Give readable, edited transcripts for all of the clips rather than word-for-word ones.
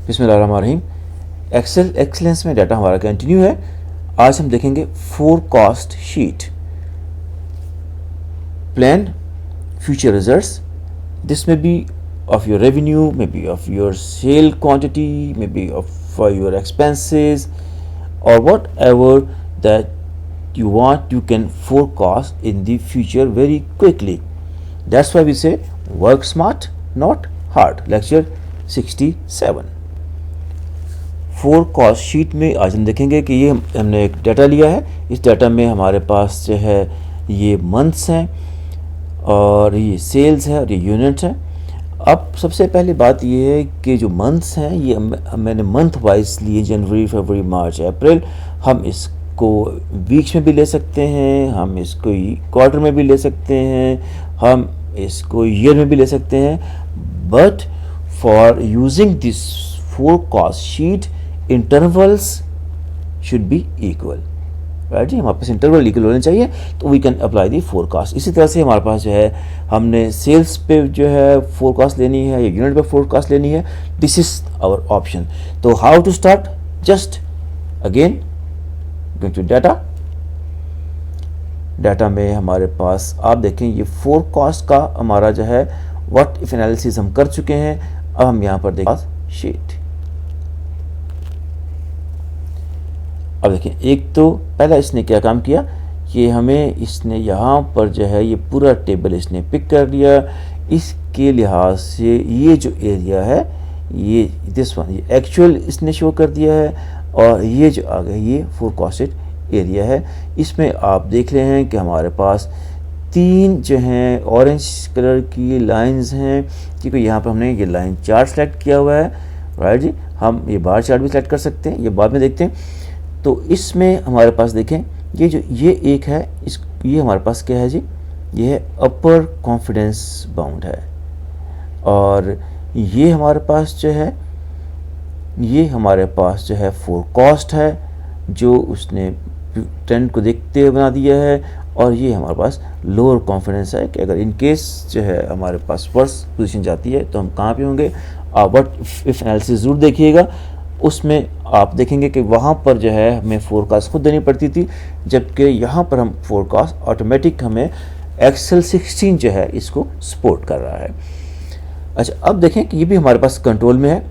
बिस्मिल्लाहिर्रहमानिर्रहीम। Excel excellence में data हमारा कंटिन्यू है। आज हम देखेंगे forecast sheet, plan future results. This में B of your revenue, maybe of your sale quantity, maybe of your expenses, or whatever that you want, you can forecast in the future very quickly. That's why we say work smart, not hard. Lecture 67। Forecast sheet में आज हम देखेंगे कि ये हमने एक data लिया है। इस डाटा में हमारे पास जो है ये मंथ्स हैं और ये सेल्स है और ये यूनिट्स हैं। अब सबसे पहली बात ये है कि जो मंथ्स हैं ये मैंने मंथ वाइज लिए, जनवरी, फरवरी, मार्च, अप्रैल। हम इसको वीक्स में भी ले सकते हैं, हम इसको क्वार्टर में भी ले सकते हैं, हम इसको ईयर में भी ले सकते हैं। But for using this forecast sheet, intervals should be equal, right जी। हमारे पास इंटरवल इक्वल होने चाहिए तो we can apply the forecast. इसी तरह से हमारे पास जो है हमने सेल्स पे जो है फोरकास्ट लेनी है या यूनिट पे फोरकास्ट लेनी है। This is our option. तो how to start? Just again going to data में हमारे पास आप देखें ये फोरकास्ट का हमारा जो है व्हाट इफ एनालिसिस हम कर चुके हैं। अब हम यहाँ पर देखें शीट। अब देखें, एक तो पहला इसने क्या काम किया कि हमें इसने यहाँ पर जो है ये पूरा टेबल इसने पिक कर लिया। इसके लिहाज से ये जो एरिया है ये दिस वन, ये एक्चुअल इसने शो कर दिया है और ये जो आगे ये फोरकास्टेड एरिया है। इसमें आप देख रहे हैं कि हमारे पास तीन जो हैं ऑरेंज कलर की लाइंस हैं, क्योंकि यहाँ पर हमने ये लाइन चार्ट सेलेक्ट किया हुआ है, राइट जी। हम ये बार चार्ट भी सेलेक्ट कर सकते हैं, ये बाद में देखते हैं। तो इसमें हमारे पास देखें ये एक है, ये हमारे पास क्या है जी, ये है अपर कॉन्फिडेंस बाउंड है। और ये हमारे पास जो है ये हमारे पास जो है फोरकास्ट है जो उसने ट्रेंड को देखते हुए बना दिया है। और ये हमारे पास लोअर कॉन्फिडेंस है कि अगर इन केस जो है हमारे पास वर्स्ट पोजीशन जाती है तो हम कहाँ पे होंगे। बट इफ एनालिसिस ज़रूर देखिएगा, उसमें आप देखेंगे कि वहाँ पर जो है हमें फोरकास्ट खुद देनी पड़ती थी, जबकि यहाँ पर हम फोरकास्ट ऑटोमेटिक हमें एक्सेल 16 जो है इसको सपोर्ट कर रहा है। अच्छा, अब देखें कि ये भी हमारे पास कंट्रोल में है।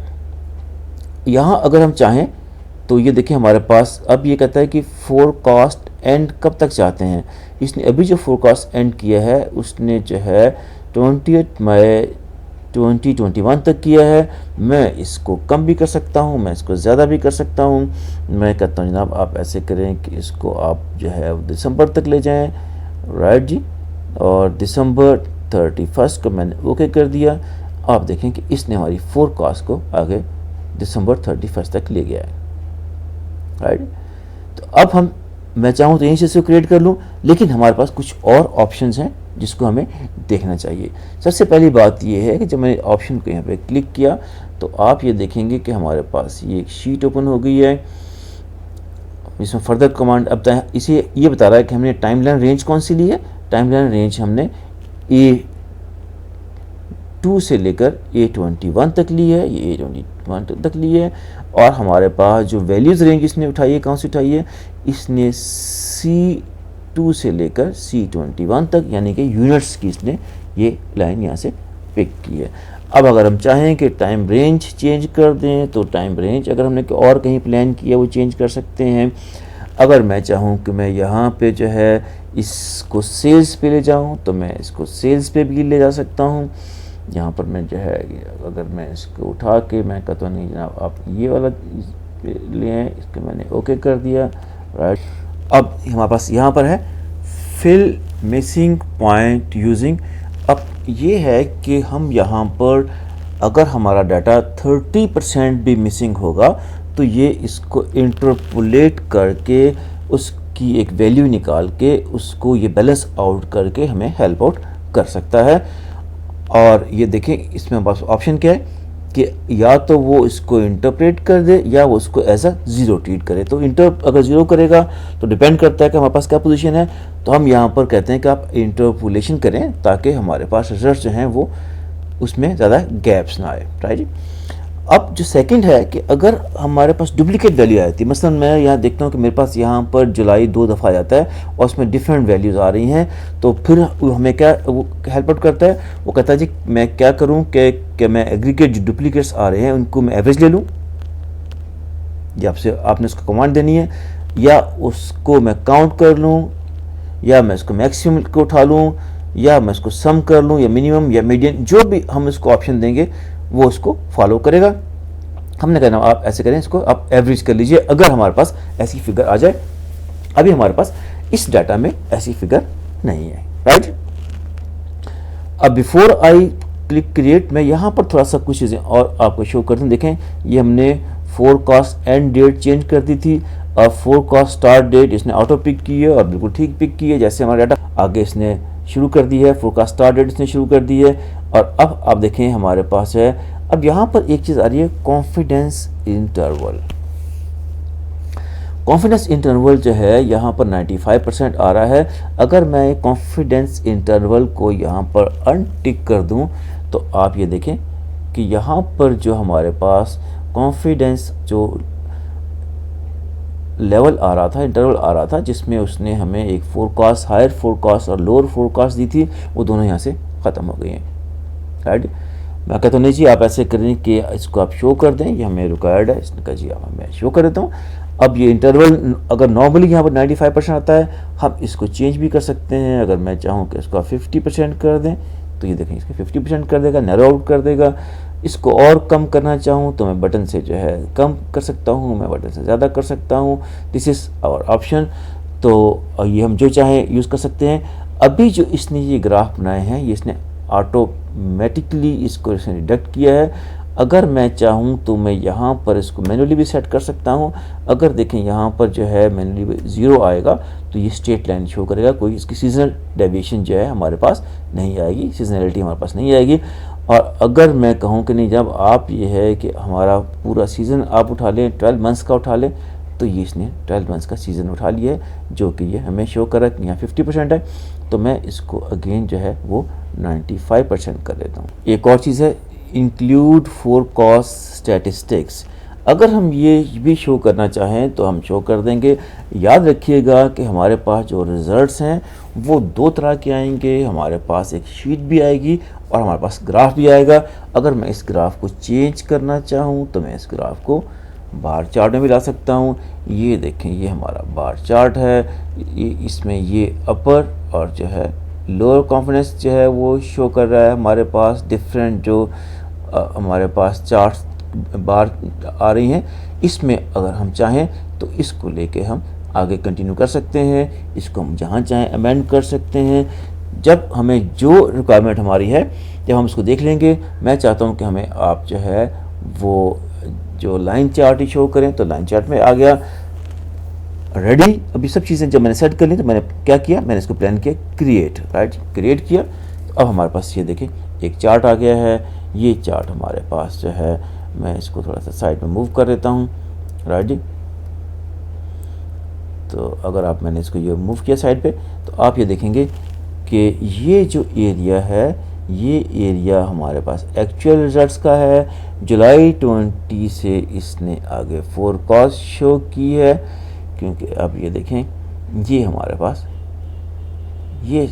यहाँ अगर हम चाहें तो ये देखें हमारे पास अब ये कहता है कि फोरकास्ट एंड कब तक चाहते हैं। इसने अभी जो फोरकास्ट एंड किया है उसने जो है 28 मई 2021 तक किया है। मैं इसको कम भी कर सकता हूँ, मैं इसको ज़्यादा भी कर सकता हूँ। मैं कहता हूँ जनाब आप ऐसे करें कि इसको आप जो है दिसंबर तक ले जाएं, राइट जी। और दिसंबर 31 को मैंने ओके कर दिया। आप देखें कि इसने हमारी फोरकास्ट को आगे दिसंबर 31 तक ले गया है, राइट। तो अब मैं चाहूँ तो यहीं से इसको क्रिएट कर लूँ, लेकिन हमारे पास कुछ और ऑप्शंस हैं जिसको हमें देखना चाहिए। सबसे पहली बात ये है कि जब मैंने ऑप्शन को यहाँ पे क्लिक किया तो आप ये देखेंगे कि हमारे पास ये एक शीट ओपन हो गई है। इसमें फर्दर कमांड अब इसे ये बता रहा है कि हमने टाइमलाइन रेंज कौन सी ली है। टाइमलाइन रेंज हमने A2 से लेकर A21 तक ली है, ये A21 तक ली है। और हमारे पास जो वैल्यूज़ रेंज इसने उठाई है, कौन सी उठाई है, इसने C2 से लेकर C21 तक, यानी कि यूनिट्स की इसने ये लाइन यहाँ से पिक की है। अब अगर हम चाहें कि टाइम रेंज चेंज कर दें तो टाइम रेंज अगर हमने और कहीं प्लान किया वो चेंज कर सकते हैं। अगर मैं चाहूँ कि मैं यहाँ पे जो है इसको सेल्स पे ले जाऊँ तो मैं इसको सेल्स पे भी ले जा सकता हूँ। यहाँ पर मैं जो है अगर मैं इसको उठा के मैं कहता नहीं जनाब आप ये वाला ले आए, इसको मैंने ओके कर दिया, राइट। अब हमारे पास यहाँ पर है फिल मिसिंग पॉइंट यूजिंग। अब ये है कि हम यहाँ पर अगर हमारा डाटा 30% भी मिसिंग होगा तो ये इसको इंटरपोलेट करके उसकी एक वैल्यू निकाल के उसको ये बैलेंस आउट करके हमें हेल्प आउट कर सकता है। और ये देखें इसमें बस ऑप्शन क्या है कि या तो वो इसको इंटरप्रेट कर दे या वो उसको एज अ ज़ीरो ट्रीट करे। तो अगर ज़ीरो करेगा तो डिपेंड करता है कि हमारे पास क्या पोजीशन है। तो हम यहाँ पर कहते हैं कि आप इंटरपोलेशन करें ताकि हमारे पास रिजल्ट जो हैं वो उसमें ज़्यादा गैप्स ना आए, राइट जी। अब जो सेकंड है कि अगर हमारे पास डुप्लीकेट वैल्यू आई थी, मसलन मैं यहाँ देखता हूँ कि मेरे पास यहाँ पर जुलाई 2 दफ़ा आ जाता है और उसमें डिफरेंट वैल्यूज़ आ रही हैं, तो फिर वो हमें क्या वो हेल्प आउट करता है, वो कहता है जी मैं क्या करूँ कि मैं एग्रीगेट जो डुप्लीकेट्स आ रहे हैं उनको मैं एवरेज ले लूँ, या आपने उसको कमांड देनी है, या उसको मैं काउंट कर लूँ, या मैं इसको मैक्सिमम को उठा लूँ, या मैं इसको सम कर लूँ, या मिनिमम या मीडियन, जो भी हम इसको ऑप्शन देंगे वो इसको फॉलो करेगा। हमने कहना आप ऐसे करें, इसको आप एवरेज कर लीजिए अगर हमारे पास ऐसी फिगर आ जाए। अभी हमारे पास इस डाटा में ऐसी फिगर नहीं है, राइट। अब बिफोर आई क्लिक क्रिएट, मैं यहाँ पर थोड़ा सा कुछ चीज़ें और आपको शो करते हैं। देखें ये हमने फोरकास्ट एंड डेट चेंज कर दी थी, और फोरकास्ट स्टार्ट डेट इसने ऑटो पिक की है और बिल्कुल ठीक पिक की है, जैसे हमारा डाटा आगे इसने शुरू कर दी है, फोरकास्ट स्टार्ट डेट इसने शुरू कर दी है। और अब आप देखें हमारे पास है, अब यहाँ पर एक चीज़ आ रही है कॉन्फिडेंस इंटरवल। कॉन्फिडेंस इंटरवल जो है यहाँ पर 95% आ रहा है। अगर मैं कॉन्फिडेंस इंटरवल को यहाँ पर अनटिक कर दूँ तो आप ये देखें कि यहाँ पर जो हमारे पास कॉन्फिडेंस जो लेवल आ रहा था, इंटरवल आ रहा था, जिसमें उसने हमें एक फोरकास्ट, हायर फोरकास्ट और लोअर फोरकास्ट दी थी, वो दोनों यहाँ से ख़त्म हो गई हैं, राइट। मैं कहता हूँ नहीं जी आप ऐसे करें कि इसको आप शो कर दें, ये हमें रिक्वायर्ड है। इसने कहा जी आप मैं शो कर देता हूँ। अब ये इंटरवल अगर नॉर्मली यहाँ पर 95% आता है, हम इसको चेंज भी कर सकते हैं। अगर मैं चाहूँ कि इसको 50% कर दें तो ये देखें इसको 50% कर देगा, नैरो आउट कर देगा। इसको और कम करना चाहूँ तो मैं बटन से जो है कम कर सकता हूँ, मैं बटन से ज़्यादा कर सकता हूँ। This is our option. तो ये हम जो चाहें यूज़ कर सकते हैं। अभी जो इसने ये ग्राफ बनाए हैं, ये इसने ऑटोमेटिकली इसको इसने डिडक्ट किया है। अगर मैं चाहूँ तो मैं यहाँ पर इसको मैनुअली भी सेट कर सकता हूँ। अगर देखें यहाँ पर जो है मैनुअली 0 आएगा तो ये स्ट्रेट लाइन शो करेगा, कोई इसकी सीजनल डेविएशन जो है हमारे पास नहीं आएगी, सीजनलिटी हमारे पास नहीं आएगी। और अगर मैं कहूँ कि नहीं, जब आप ये है कि हमारा पूरा सीज़न आप उठा लें, 12 मंथ्स का उठा लें, तो ये इसने 12 मंथ्स का सीज़न उठा लिया है, जो कि ये हमें शो कर रहा है कि यहाँ 50% है। तो मैं इसको अगेन जो है वो 95% कर देता हूँ। एक और चीज़ है इंक्लूड फोरकास्ट स्टैटिस्टिक्स। अगर हम ये भी शो करना चाहें तो हम शो कर देंगे। याद रखिएगा कि हमारे पास जो रिज़ल्ट्स हैं वो दो तरह के आएंगे। हमारे पास एक शीट भी आएगी और हमारे पास ग्राफ भी आएगा। अगर मैं इस ग्राफ को चेंज करना चाहूँ तो मैं इस ग्राफ को बार चार्ट में भी ला सकता हूँ। ये देखें ये हमारा बार चार्ट है, ये इसमें ये अपर और जो है लोअर कॉन्फिडेंस जो है वो शो कर रहा है। हमारे पास डिफरेंट जो हमारे पास चार्ट्स बार आ रही हैं, इसमें अगर हम चाहें तो इसको लेके हम आगे कंटिन्यू कर सकते हैं। इसको हम जहाँ चाहें अमेंड कर सकते हैं। जब हमें जो रिक्वायरमेंट हमारी है जब हम इसको देख लेंगे, मैं चाहता हूँ कि हमें आप जो है वो जो लाइन चार्ट ही शो करें, तो लाइन चार्ट में आ गया रेडी। अभी सब चीज़ें जब मैंने सेट कर ली तो मैंने क्या किया, मैंने इसको प्लान किया क्रिएट, राइट, क्रिएट किया। तो अब हमारे पास ये देखें एक चार्ट आ गया है। ये चार्ट हमारे पास जो है, मैं इसको थोड़ा सा साइड में मूव कर देता हूँ, राइट जी। तो अगर आप मैंने इसको ये मूव किया साइड पे, तो आप ये देखेंगे कि ये जो एरिया है, ये एरिया हमारे पास एक्चुअल रिजल्ट्स का है। जुलाई 20 से इसने आगे फोरकास्ट शो की है, क्योंकि अब ये देखें ये हमारे पास ये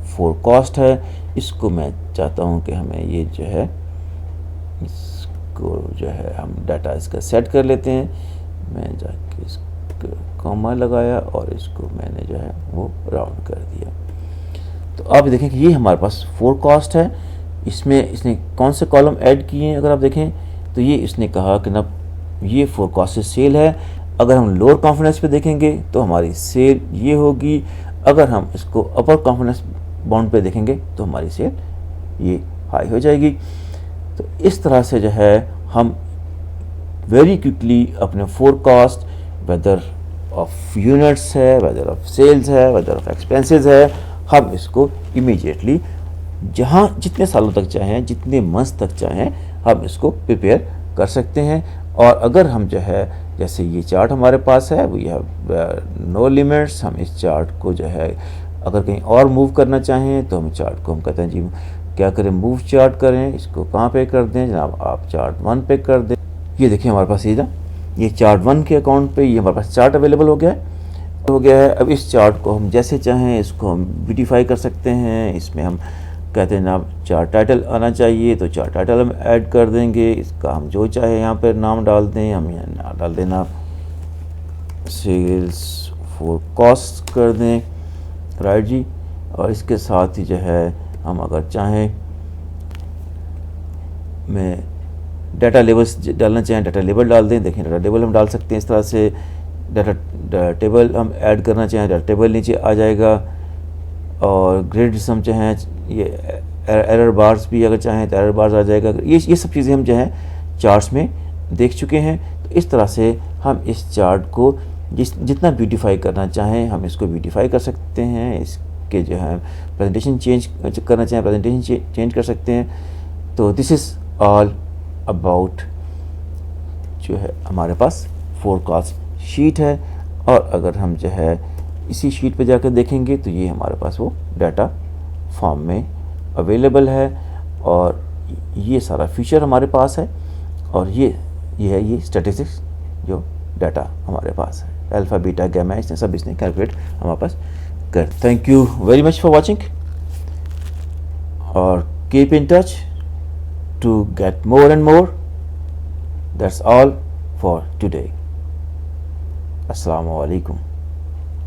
फोरकास्ट है। इसको मैं चाहता हूँ कि हमें ये जो है इसको जो है हम डाटा इसका सेट कर लेते हैं। मैं जाके इसको कॉमा लगाया और इसको मैंने जो है वो राउंड कर दिया। तो आप देखें कि ये हमारे पास फोरकास्ट है। इसमें इसने कौन से कॉलम ऐड किए हैं, अगर आप देखें तो ये इसने कहा कि ना ये फोरकास्ट सेल है। अगर हम लोअर कॉन्फिडेंस पे देखेंगे तो हमारी सेल ये होगी। अगर हम इसको अपर कॉन्फिडेंस बाउंड पे देखेंगे तो हमारी सेल ये हाई हो जाएगी। तो इस तरह से जो है हम वेरी क्विकली अपने फोरकास्ट, वेदर ऑफ यूनिट्स है, वेदर ऑफ सेल्स है, वेदर ऑफ एक्सपेंसेस है, हम इसको इमीडिएटली जहाँ जितने सालों तक चाहें, जितने मंथ्स तक चाहें, हम इसको प्रिपेयर कर सकते हैं। और अगर हम जो है जैसे ये चार्ट हमारे पास है, वी हैव नो लिमिट्स, हम इस चार्ट को जो है अगर कहीं और मूव करना चाहें तो हम चार्ट को हम कहते हैं जी क्या करें, मूव चार्ट करें, इसको कहाँ पे कर दें जनाब, आप चार्ट 1 पे कर दें। ये देखिए हमारे पास ये चार्ट 1 के अकाउंट पे ये हमारे पास चार्ट अवेलेबल हो गया है। अब इस चार्ट को हम जैसे चाहें इसको हम ब्यूटीफाई कर सकते हैं। इसमें हम कहते हैं जनाब चार्ट टाइटल आना चाहिए, तो चार्ट टाइटल हम ऐड कर देंगे। इसका हम जो चाहे यहाँ पर नाम डाल दें, हम यहाँ नाम डाल देना सेल्स फोरकास्ट कर दें, राइट जी। और इसके साथ ही जो है हम अगर चाहें में डाटा लेबल्स डालना चाहें, डाटा लेबल डाल दें। देखें डाटा लेबल हम डाल सकते हैं इस तरह से। डाटा टेबल हम ऐड करना चाहें, डाटा टेबल नीचे आ जाएगा। और ग्रिड्स हम चाहें, ये एरर बार्स भी अगर चाहें तो एरर बार्स आ जाएगा। ये सब चीज़ें हम जो है चार्ट्स में देख चुके हैं। तो इस तरह से हम इस चार्ट को जितना ब्यूटीफाई करना चाहें हम इसको ब्यूटीफाई कर सकते हैं। इसके जो है प्रेजेंटेशन चेंज करना चाहें, प्रेजेंटेशन चेंज कर सकते हैं। तो दिस इज़ ऑल अबाउट जो है हमारे पास फोरकास्ट शीट है। और अगर हम जो है इसी शीट पे जाकर देखेंगे तो ये हमारे पास वो डाटा फॉर्म में अवेलेबल है। और ये सारा फीचर हमारे पास है। और ये है स्टैटिस्टिक्स जो डाटा हमारे पास है, अल्फा बीटा गामा इसने सब इसने कैलकुलेट हमारे पास कर। Thank you very much for watching और keep in touch to get more and more. That's all for today. Assalamu alaikum.